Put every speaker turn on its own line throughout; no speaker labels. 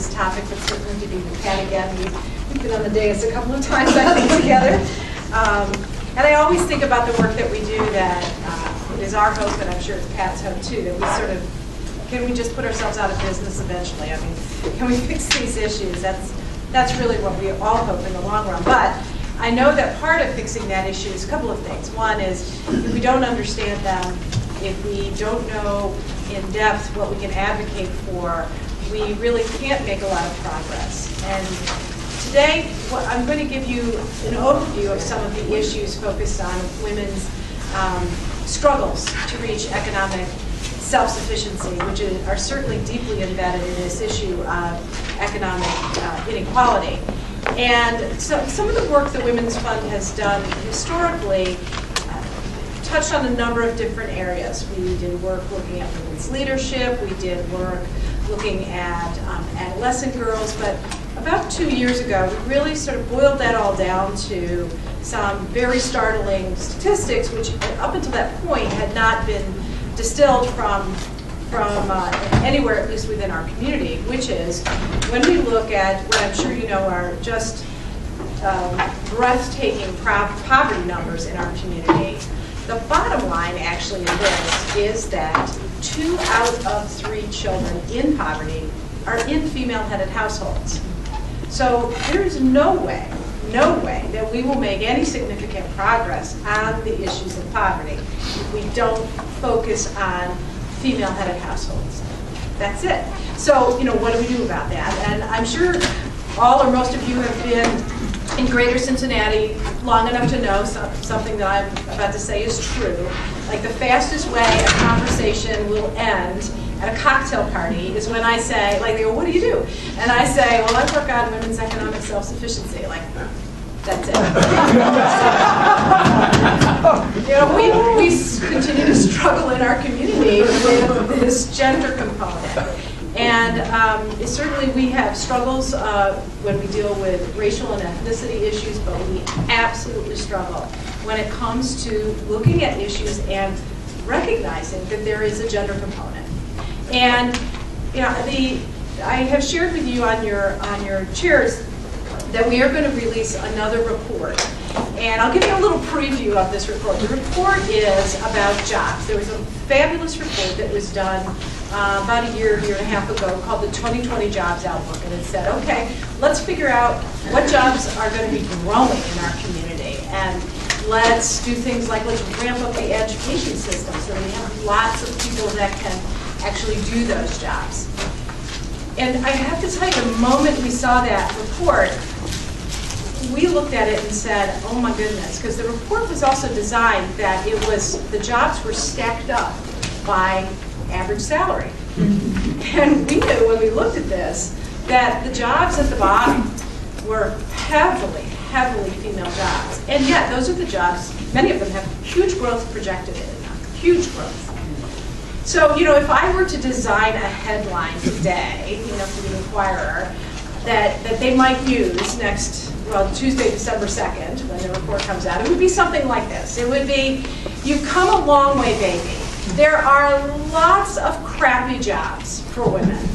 this topic, but certainly to be with Pat again. We've been on the dais a couple of times, I think, together. And I always think about the work that we do that it is our hope, and I'm sure it's Pat's hope too, that we sort of, can we just put ourselves out of business eventually? I mean, can we fix these issues? That's really what we all hope in the long run. But I know that part of fixing that issue is a couple of things. One is if we don't understand them, if we don't know in depth what we can advocate for, we really can't make a lot of progress. And today, I'm going to give you an overview of some of the issues focused on women's struggles to reach economic self-sufficiency, which are certainly deeply embedded in this issue of economic inequality. And so some of the work the Women's Fund has done historically touched on a number of different areas. We did work looking at women's leadership, we did work looking at adolescent girls, but about 2 years ago, we really sort of boiled that all down to some very startling statistics, which up until that point had not been distilled from anywhere, at least within our community, which is when we look at what I'm sure you know are just breathtaking poverty numbers in our community. The bottom line actually in this is that 2 out of 3 children in poverty are in female-headed households. So there is no way that we will make any significant progress on the issues of poverty if we don't focus on female-headed households. That's it. So, what do we do about that? And I'm sure all or most of you have been in greater Cincinnati long enough to know something that I'm about to say is true. Like the fastest way a conversation will end at a cocktail party is when I say, like they go, what do you do? And I say, well, I work on women's economic self-sufficiency. Like, that's it. We continue to struggle in our community with this gender component. And certainly we have struggles when we deal with racial and ethnicity issues, but we absolutely struggle when it comes to looking at issues and recognizing that there is a gender component. And I have shared with you on your chairs that we are going to release another report. And I'll give you a little preview of this report. The report is about jobs. There was a fabulous report that was done about a year and a half ago called the 2020 Jobs Outlook. And it said, okay, let's figure out what jobs are going to be growing in our community. And let's do things like let's ramp up the education system so we have lots of people that can actually do those jobs. And I have to tell you, the moment we saw that report, we looked at it and said, oh my goodness, because the report was also designed that the jobs were stacked up by average salary. And we knew when we looked at this that the jobs at the bottom were heavily female jobs. And yet those are the jobs, many of them have huge growth projected in them, huge growth. So, if I were to design a headline today, for the Inquirer, that they might use Tuesday, December 2nd, when the report comes out, it would be something like this. It would be, you've come a long way, baby. There are lots of crappy jobs for women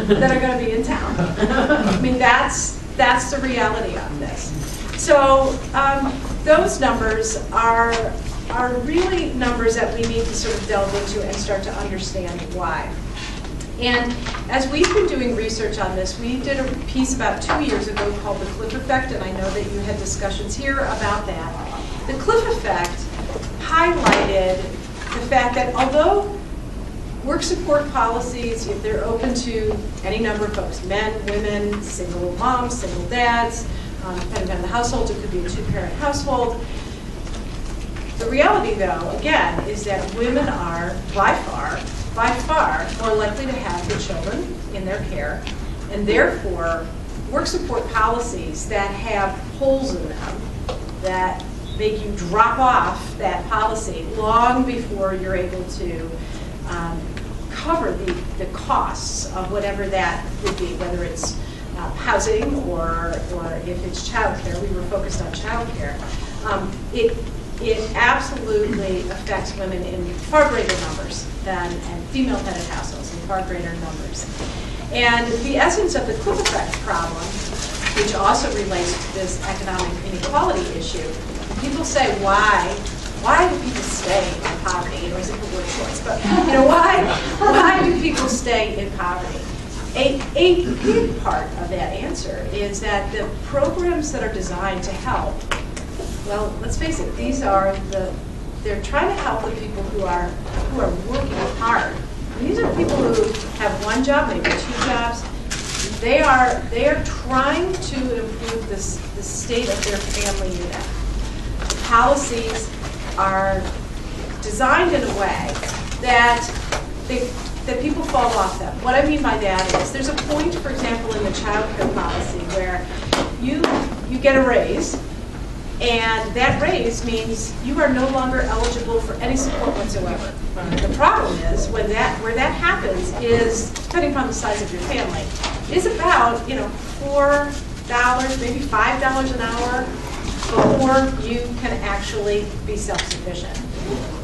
that are going to be in town. I mean, that's the reality of this. So those numbers are really numbers that we need to sort of delve into and start to understand why. And as we've been doing research on this, we did a piece about 2 years ago called The Cliff Effect, and I know that you had discussions here about that. The Cliff Effect highlighted the fact that although work support policies, they're open to any number of folks, men, women, single moms, single dads, depending on the household, it could be a 2-parent household. The reality, though, again, is that women are by far more likely to have the children in their care, and therefore work support policies that have holes in them that make you drop off that policy long before you're able to cover the costs of whatever that would be, whether it's housing or if it's childcare. We were focused on childcare. It absolutely affects women in far greater numbers and female-headed households in far greater numbers. And the essence of the cliff effect problem, which also relates to this economic inequality issue, people say, why do people stay in poverty? You know, it's a word choice, but you know, why do people stay in poverty? A big part of that answer is that the programs that are designed to help, well, let's face it, they're trying to help the people who are working hard. And these are people who have one job, maybe two jobs. They are trying to improve the state of their family unit. The policies are designed in a way that people fall off them. What I mean by that is there's a point, for example, in the child care policy where you get a raise, and that raise means you are no longer eligible for any support whatsoever. The problem is where that happens is, depending upon the size of your family, is about $4, maybe $5 an hour before you can actually be self-sufficient.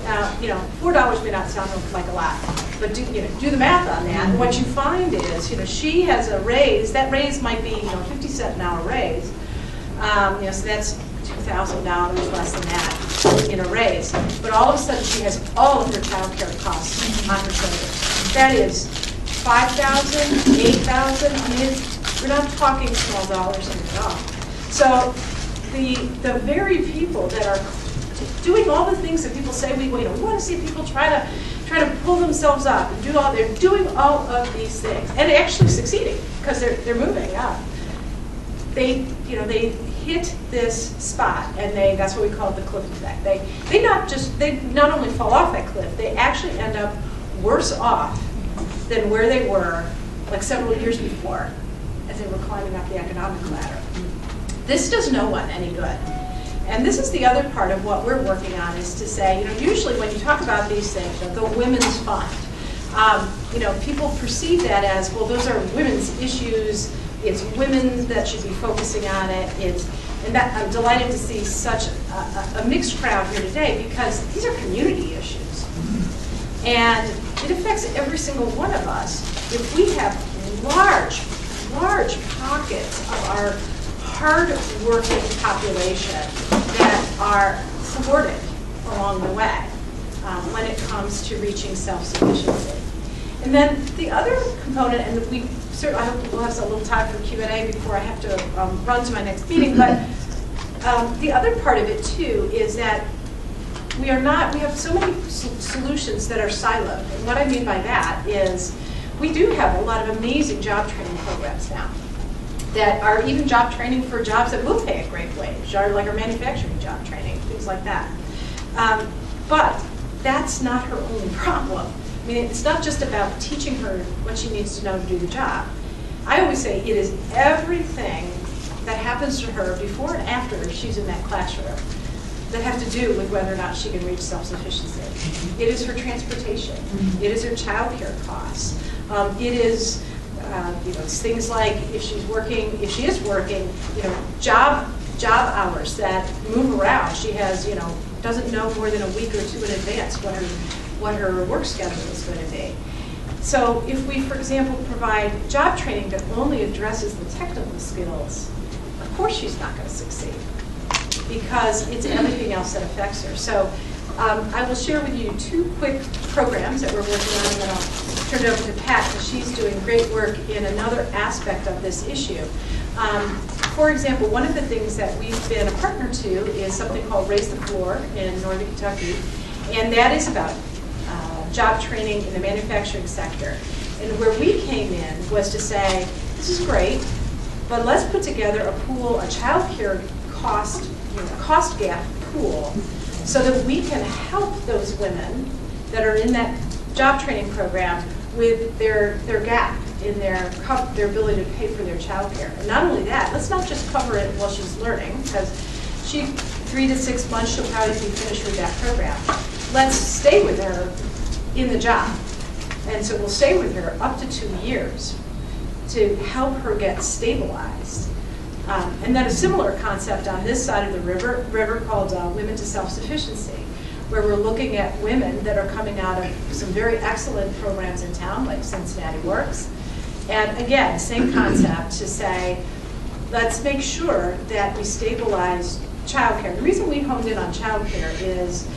Now, $4 may not sound like a lot, but do the math on that. And what you find is, she has a raise. That raise might be, 50-cent an hour raise. So that's $2,000 less than that in a raise. But all of a sudden, she has all of her child care costs on her shoulders. That is $5,000, $8,000. I mean, we're not talking small dollars here at all. So the very people that are doing all the things that people say we want to see people try to pull themselves up and they're doing all of these things and actually succeeding because they're moving up. They hit this spot and that's what we call the cliff effect. They not only fall off that cliff, they actually end up worse off than where they were like several years before as they were climbing up the economic ladder. This does no one any good. And this is the other part of what we're working on is to say, usually when you talk about these things, the women's fund, people perceive that as, well, those are women's issues. It's women that should be focusing on it. And I'm delighted to see such a mixed crowd here today because these are community issues. And it affects every single one of us. If we have large pockets of our hard-working population that are thwarted along the way when it comes to reaching self-sufficiency. And then the other component, and I hope we'll have a little time for Q&A before I have to run to my next meeting, but the other part of it too is that we have so many solutions that are siloed. And what I mean by that is we do have a lot of amazing job training programs now that are even job training for jobs that will pay a great wage, or like our manufacturing job training, things like that. But that's not her only problem. I mean, it's not just about teaching her what she needs to know to do the job. I always say it is everything that happens to her before and after she's in that classroom that have to do with whether or not she can reach self-sufficiency. It is her transportation. It is her child care costs. It is it's things like if she is working, job hours that move around. She has, doesn't know more than a week or two in advance what her work schedule is going to be. So if we, for example, provide job training that only addresses the technical skills, of course she's not going to succeed because it's everything else that affects her. So I will share with you two quick programs that we're working on, and then I'll turn it over to Pat because she's doing great work in another aspect of this issue. For example, one of the things that we've been a partner to is something called Raise the Floor in Northern Kentucky, and that is about job training in the manufacturing sector. And where we came in was to say, this is great, but let's put together a pool, a child care cost gap pool, so that we can help those women that are in that job training program with their gap in their ability to pay for their child care. And not only that, let's not just cover it while she's learning, because 3 to 6 months she'll probably be finished with that program. Let's stay with her in the job. And so we'll stay with her up to 2 years to help her get stabilized. And then a similar concept on this side of the river called Women to Self-Sufficiency, where we're looking at women that are coming out of some very excellent programs in town, like Cincinnati Works, And again, same concept to say, let's make sure that we stabilize childcare. The reason we honed in on childcare is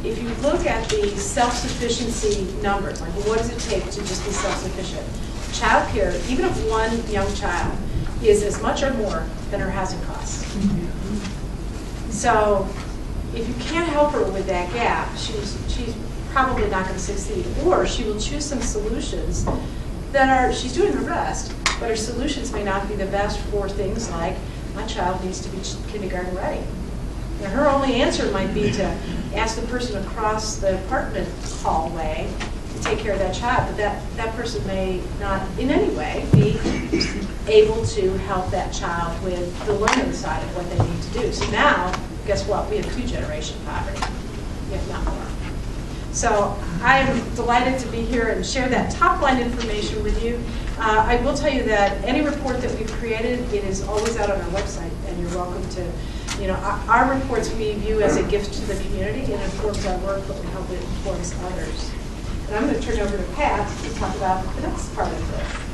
if you look at the self-sufficiency numbers, like what does it take to just be self-sufficient? Childcare, even of one young child, is as much or more than her housing costs. So if you can't help her with that gap, she's probably not going to succeed. Or she will choose some solutions that are, she's doing her best, but her solutions may not be the best for things like, my child needs to be kindergarten ready. Now, her only answer might be to ask the person across the apartment hallway to take care of that child, but that person may not in any way be able to help that child with the learning side of what they need to do. So now, guess what? We have 2-generation poverty, if not more. So I am delighted to be here and share that top line information with you. I will tell you that any report that we've created, it is always out on our website, and you're welcome to, our reports we view as a gift to the community. It informs our work, but we hope it informs others. And I'm going to turn over to Pat to talk about the next part of this.